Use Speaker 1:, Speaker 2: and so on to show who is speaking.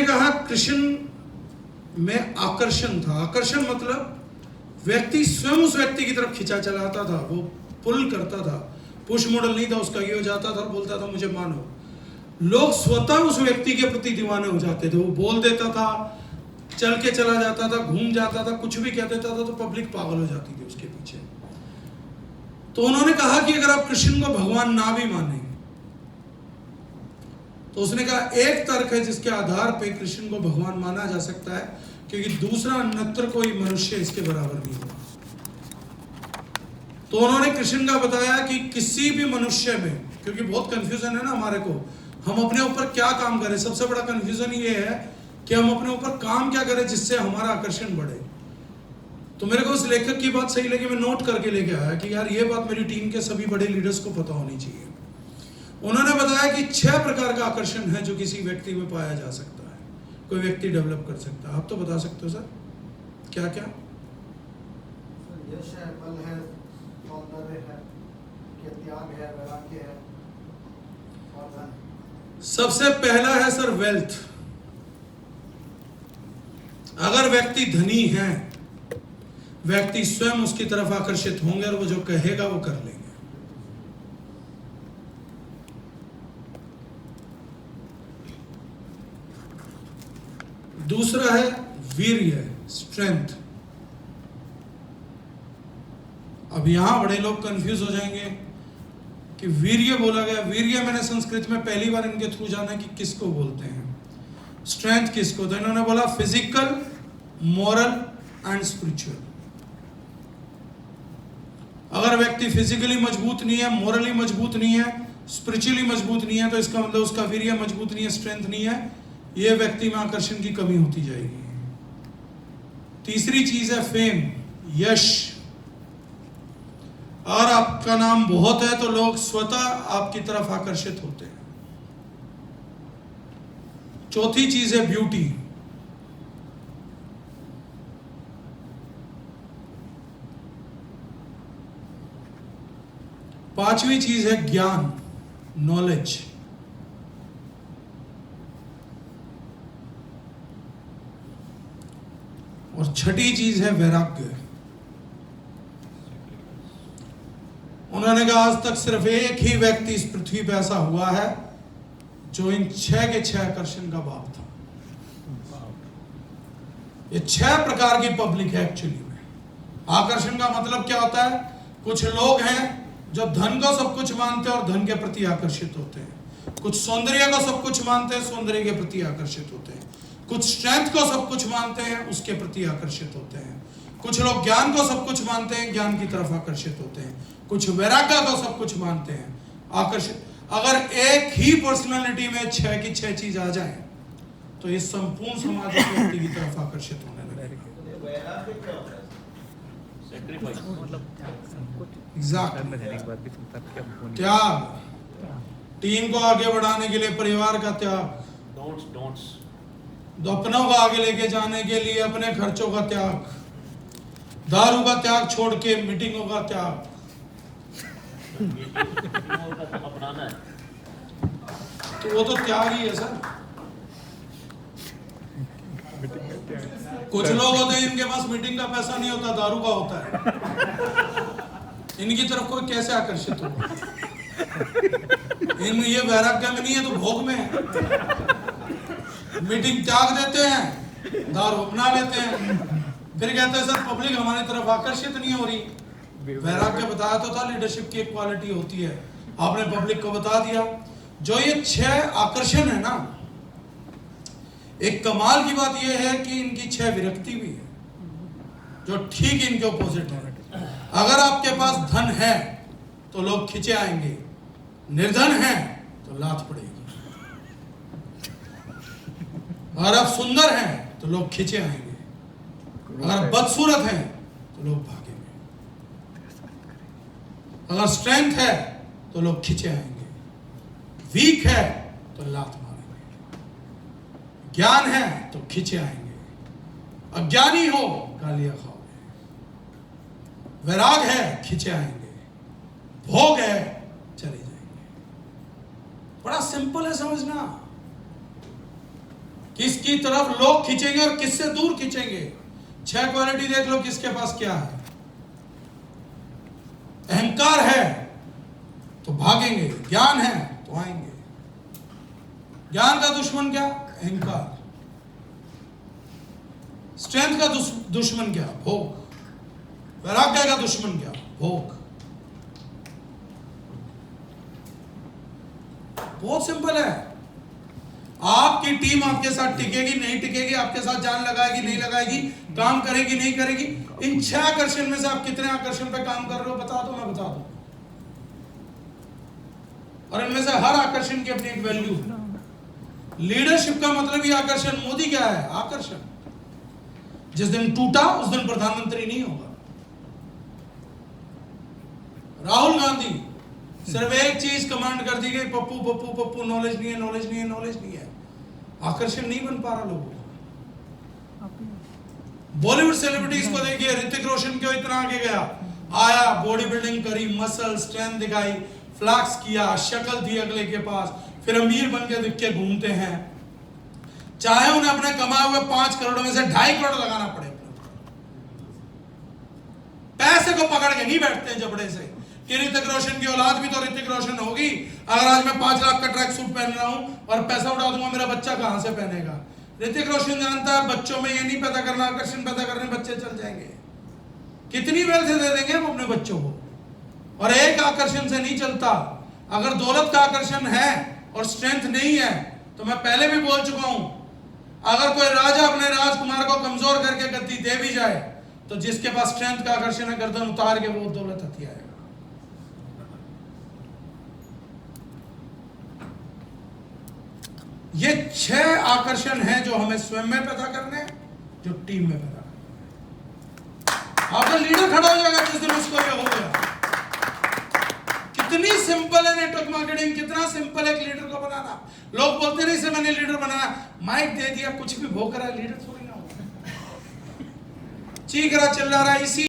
Speaker 1: कहा कृष्ण में आकर्षण था। आकर्षण मतलब व्यक्ति स्वयं उस व्यक्ति की तरफ खिंचा चलाता था, वो पुल करता था, पुश मॉडल नहीं था उसका। ये हो जाता था, बोलता था मुझे मानो। लोग स्वतः उस व्यक्ति के प्रति दीवाने हो जाते थे। वो बोल देता था, चल के चला जाता था, घूम जाता था, कुछ भी कह देता था, तो पब्लिक पागल हो जाती थी उसके पीछे। तो उन्होंने कहा कि अगर आप कृष्ण को भगवान ना भी माने, तो उसने कहा एक तर्क है जिसके आधार पे कृष्ण को भगवान माना जा सकता है, क्योंकि दूसरा अन्यत्र कोई मनुष्य इसके बराबर नहीं हुआ। तो उन्होंने कृष्ण का बताया कि किसी भी मनुष्य में, क्योंकि बहुत कंफ्यूजन है ना हमारे को, हम अपने ऊपर क्या काम करें। सबसे बड़ा कंफ्यूजन ये है कि हम अपने ऊपर काम क्या करें जिससे हमारा आकर्षण बढ़े। तो मेरे को उस लेखक की बात सही लगी, मैं नोट करके लेके आया कि यार ये बात मेरी टीम के सभी बड़े लीडर्स को पता होनी चाहिए। उन्होंने बताया कि 6 प्रकार का आकर्षण है जो किसी व्यक्ति में पाया जा सकता है, कोई व्यक्ति डेवलप कर सकता है। आप तो बता सकते हो सर, क्या क्या?
Speaker 2: यश है, बल है, सौंदर्य है, त्याग है, वैराग्य है और धन।
Speaker 1: सबसे पहला है सर वेल्थ। अगर व्यक्ति धनी है, व्यक्ति स्वयं उसकी तरफ आकर्षित होंगे और वो जो कहेगा वो कर लेंगे। दूसरा है वीर्य, स्ट्रेंथ। अब यहां बड़े लोग कंफ्यूज हो जाएंगे कि वीर्य बोला गया। वीर्य मैंने संस्कृत में पहली बार इनके थ्रू जाना कि किसको बोलते हैं, स्ट्रेंथ किसको। तो इन्होंने बोला फिजिकल, मोरल एंड स्पिरिचुअल। अगर व्यक्ति फिजिकली मजबूत नहीं है, मोरली मजबूत नहीं है, स्पिरिचुअली मजबूत नहीं है, तो इसका मतलब उसका वीर्य मजबूत नहीं है, स्ट्रेंथ नहीं है, ये व्यक्ति में आकर्षण की कमी होती जाएगी। तीसरी चीज है फेम, यश। अगर आपका नाम बहुत है तो लोग स्वतः आपकी तरफ आकर्षित होते हैं। चौथी चीज है ब्यूटी। पांचवी चीज है ज्ञान, नॉलेज। और छठी चीज है वैराग्य। उन्होंने कहा आज तक सिर्फ एक ही व्यक्ति इस पृथ्वी पर ऐसा हुआ है जो इन 6 के 6 आकर्षण का बाप था। ये 6 प्रकार की पब्लिक है एक्चुअली में। आकर्षण का मतलब क्या होता है? कुछ लोग हैं जो धन को सब कुछ मानते हैं और धन के प्रति आकर्षित होते हैं। कुछ सौंदर्य को सब कुछ मानते हैं, सौंदर्य के प्रति आकर्षित होते हैं। कुछ स्ट्रेंथ को सब कुछ मानते हैं, उसके प्रति आकर्षित होते हैं। कुछ लोग ज्ञान को सब कुछ मानते हैं, ज्ञान की तरफ आकर्षित होते हैं। कुछ वैराग्य को सब कुछ मानते हैं, आकर्षित। अगर एक ही पर्सनालिटी में 6 की 6 चीज आ जाए तो ये संपूर्ण समाज उस व्यक्ति की तरफ आकर्षित होने लगेगा। त्याग, टीम को आगे बढ़ाने के लिए परिवार का त्याग, अपनों को आगे लेके जाने के लिए अपने खर्चों का त्याग, दारू का त्याग छोड़ के मीटिंगों का त्याग। तो वो तो त्याग ही है सर। कुछ लोग होते हैं इनके पास मीटिंग का पैसा नहीं होता, दारू का होता है। इनकी तरफ कोई कैसे आकर्षित होगा? इन ये वैराग्य में नहीं है तो भोग में है। मीटिंग त्याग देते हैं, दारू अपना लेते हैं, फिर कहते हैं सर पब्लिक हमारी तरफ आकर्षित नहीं हो रही। वैराग्य बताया तो था लीडरशिप की एक क्वालिटी होती है, आपने पब्लिक को बता दिया। जो ये 6 आकर्षण है ना, एक कमाल की बात यह है कि इनकी 6 विरक्ति भी है जो ठीक इनके ऑपोजिट है। अगर आपके पास धन है तो लोग खींचे आएंगे, निर्धन है तो लात पड़ेगी। अगर आप सुंदर हैं तो लोग खींचे आएंगे, अगर बदसूरत हैं तो लोग भागेंगे। अगर स्ट्रेंथ है तो लोग खींचे आएंगे, वीक है तो लात मारेंगे, ज्ञान है तो खींचे आएंगे, अज्ञानी हो गालियां खाओगे, वैराग है खींचे आएंगे, भोग है चले जाएंगे। बड़ा सिंपल है समझना किसकी तरफ लोग खींचेंगे और किससे दूर खींचेंगे। 6 क्वालिटी देख लो किसके पास क्या है। अहंकार है तो भागेंगे, ज्ञान है तो आएंगे। ज्ञान का दुश्मन क्या? अहंकार। स्ट्रेंथ का दुश्मन क्या? भोग। वैराग्य का दुश्मन क्या? भोग। बहुत सिंपल है। आपकी टीम आपके साथ टिकेगी नहीं टिकेगी, आपके साथ जान लगाएगी नहीं लगाएगी, काम करेगी नहीं करेगी, इन 6 आकर्षण में से आप कितने आकर्षण पे काम कर रहे हो बता दो, मैं बता दूं। और इनमें से हर आकर्षण की अपनी एक वैल्यू है। लीडरशिप का मतलब ही आकर्षण। मोदी क्या है? आकर्षण। जिस दिन टूटा उस दिन प्रधानमंत्री नहीं होगा। राहुल गांधी सिर्फ एक चीज कमांड कर दी गई, पप्पू पप्पू पप्पू, नॉलेज नहीं है नॉलेज नहीं है नॉलेज नहीं है। आकर्षण नहीं बन पा रहा लोगों को। बॉलीवुड सेलिब्रिटीज को देखिए, ऋतिक रोशन क्यों इतना आगे गया? आया, बॉडी बिल्डिंग करी, मसल स्ट्रेंथ दिखाई, फ्लैक्स किया, शक्ल थी अगले के पास, फिर अमीर बन के दिख के घूमते हैं। चाहे उन्हें अपने कमाए हुए 5 करोड़ में से 2.5 करोड़ लगाना पड़े, पैसे को पकड़ के नहीं बैठते हैं जबड़े से कि ऋतिक रोशन की औलाद भी तो ऋतिक रोशन होगी। अगर आज मैं 5 लाख का ट्रैक सूट पहन रहा हूं और पैसा उड़ा दूंगा, मेरा बच्चा कहां से पहनेगा? ऋतिक रोशन जानता है बच्चों में ये नहीं पैदा करना, आकर्षण पैदा करने, बच्चे चल जाएंगे। कितनी वेल्थ दे देंगे वो अपने बच्चों को? और एक आकर्षण से नहीं चलता। अगर दौलत का आकर्षण है और स्ट्रेंथ नहीं है, तो मैं पहले भी बोल चुका हूं, अगर कोई राजा अपने राजकुमार को कमजोर करके गद्दी दे भी जाए, तो जिसके पास स्ट्रेंथ का आकर्षण है, गर्दन उतार के वो दौलत हथियाएगा। ये 6 आकर्षण हैं जो हमें स्वयं में पैदा करने हैं, जो टीम में पैदा करने हैं। आपका लीडर खड़ा हो जाएगा जिस दिन उसको ये हो गया। कितनी सिंपल है नेटवर्क मार्केटिंग, कितना सिंपल है एक लीडर को बनाना। लोग बोलते नहीं से मैंने लीडर बनाया, माइक दे दिया, कुछ भी भोग रहा है, लीडर थोड़ी ना होगा। चीख रहा चिल्ला रहा, इसी